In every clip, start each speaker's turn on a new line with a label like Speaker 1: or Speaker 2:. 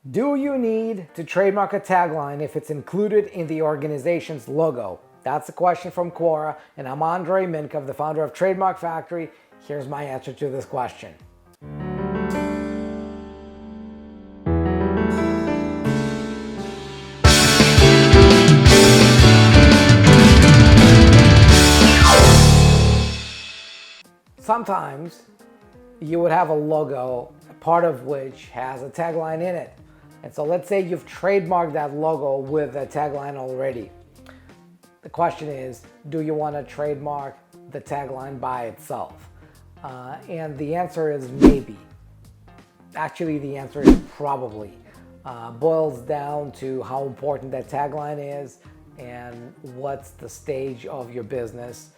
Speaker 1: Do you need to trademark a tagline if it's included in the organization's logo? That's a question from Quora, and I'm Andrei Mincov, the founder of Trademark Factory. Here's my answer to this question. Sometimes you would have a logo, part of which has a tagline in it. And so let's say you've trademarked that logo with a tagline already. The question is, do you want to trademark the tagline by itself? And the answer is maybe. Actually, the answer is probably. Boils down to how important that tagline is and what's the stage of your business.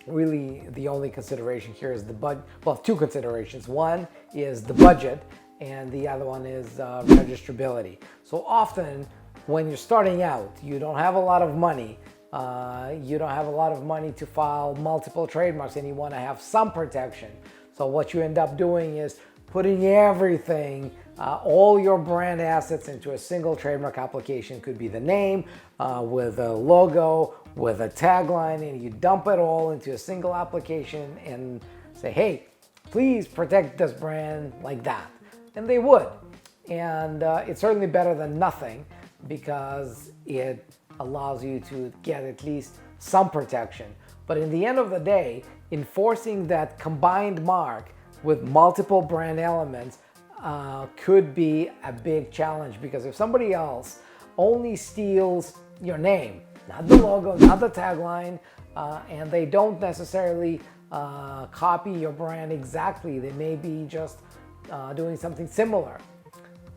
Speaker 1: Really, the only consideration here is the budget. Well, two considerations. One is the budget, and the other one is registrability. So often, when you're starting out, you don't have a lot of money. You don't have a lot of money to file multiple trademarks, and you want to have some protection. So what you end up doing is putting everything, all your brand assets into a single trademark application. Could be the name with a logo, with a tagline, and you dump it all into a single application and say, hey, please protect this brand like that. And they would. And it's certainly better than nothing because it allows you to get at least some protection. But in the end of the day, enforcing that combined mark with multiple brand elements could be a big challenge, because if somebody else only steals your name, not the logo, not the tagline, and they don't necessarily copy your brand exactly, they may be just doing something similar.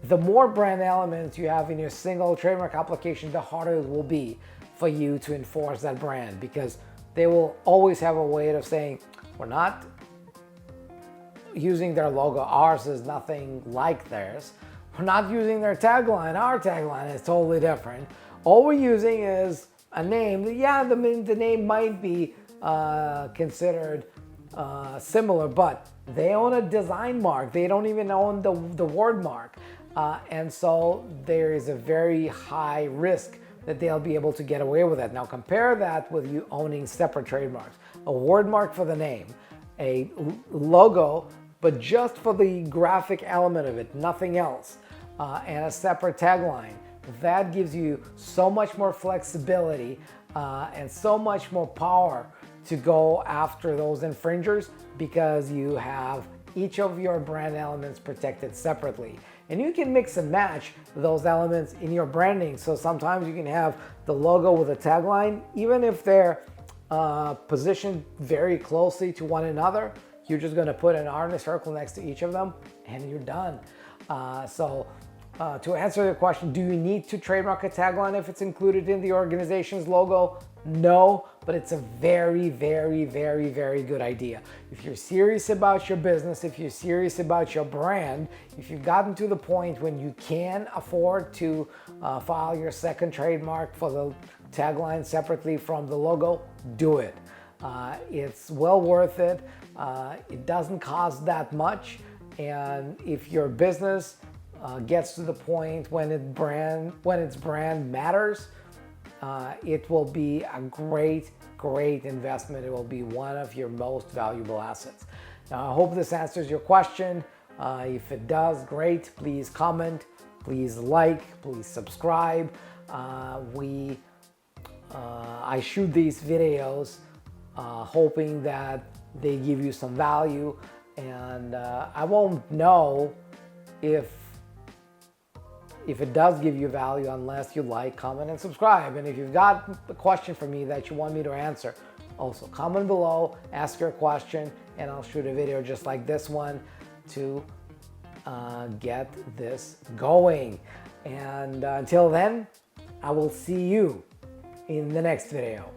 Speaker 1: The more brand elements you have in your single trademark application, the harder it will be for you to enforce that brand, because they will always have a way of saying, we're not using their logo, ours is nothing like theirs. We're not using their tagline, our tagline is totally different. All we're using is a name. Yeah, the name might be considered similar, but they own a design mark. They don't even own the word mark. And so there is a very high risk that they'll be able to get away with it. Now compare that with you owning separate trademarks. A word mark for the name, a logo, but just for the graphic element of it, nothing else, and a separate tagline. That gives you so much more flexibility and so much more power to go after those infringers, because you have each of your brand elements protected separately. And you can mix and match those elements in your branding. So sometimes you can have the logo with a tagline, even if they're positioned very closely to one another. You're just going to put an R in a circle next to each of them and you're done. To answer the question, do you need to trademark a tagline if it's included in the organization's logo? No, but it's a very, very, very, very good idea. If you're serious about your business, if you're serious about your brand, if you've gotten to the point when you can afford to file your second trademark for the tagline separately from the logo, do it. It's well worth it. It doesn't cost that much. And if your business gets to the point when its brand matters, it will be a great investment. It will be one of your most valuable assets. Now, I hope this answers your question. If it does, great. Please comment, please like, please subscribe. I shoot these videos hoping that they give you some value, and I won't know if it does give you value unless you like, comment, and subscribe. And if you've got a question for me that you want me to answer, also comment below, ask your question, and I'll shoot a video just like this one to get this going. And until then, I will see you in the next video.